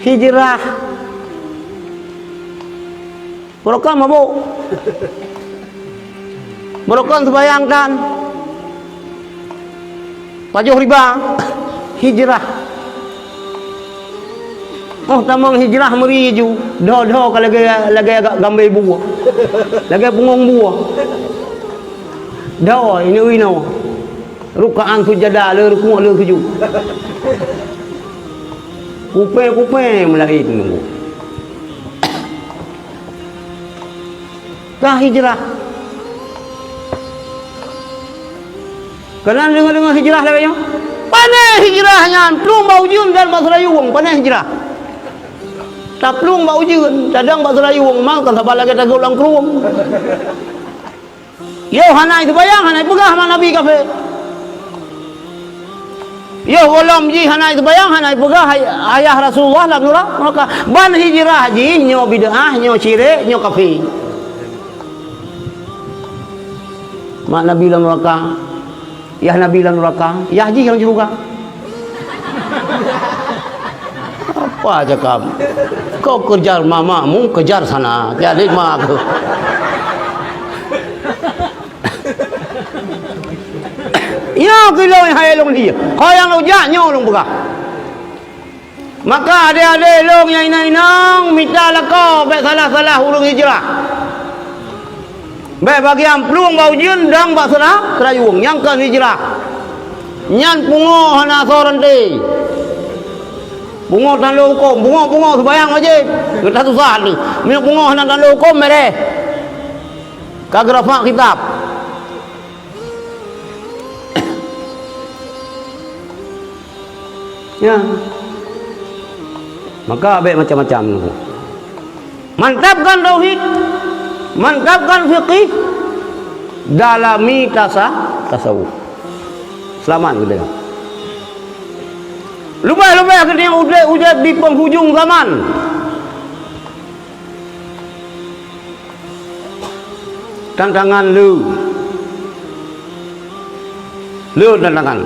hijrah. Mereka mabuk. Mereka bayangkan pajuh riba hijrah. Oh, tamang hijrah meriju. Dah kalau lagi agak gambar buah. Lagi punggung buah. Dah ini wino. Rukaan sujadah le rukuk le sujud. Kupe melain nunggu. Dah hijrah. Kalian dengar hijrah lagi ya? Panah hijrahnya, plung bau jun dan bahasa Layuwong panah hijrah. Tak plung bau jun, cadang bahasa Layuwong makan sabar lagi tak ulang keruang. Yo hanai sebayang hanai pegah mana Nabi kafe. Yo golom ji hanai sebayang hanai pegah ayah Rasulullah lah nurah maka ban hijrah ji nyo bid'ah nyo syirik nyo kafe. Mak Nabi lah neraka. Yah Nabi lah neraka. Yah ji yang juga. Apa cakap? Kau kejar mamamu, kejar sana. Jadi mak aku. Ya kilau yang hai long dia. Kau yang lo janyo long begah. Maka adik-adik long yang inang minta lah kau baik salah huruf hijrah. Baik bagian peluang bau jin dang bak serayung yang ke hijrah. Nyan pungo hana sorente. Pungo tan lo hukum, pungo sebayang wajib. Kita susah ni. Minyak pungo hana tan lo hukum mere. Kagrafak kitab. Ya. Maka baik macam-macam tu. Mantapkan tauhid. Mantapkan fiqih, dalami tasawuf. Selamat kita. Lupa akhirnya udah di penghujung zaman. Tantangan lu tantangan.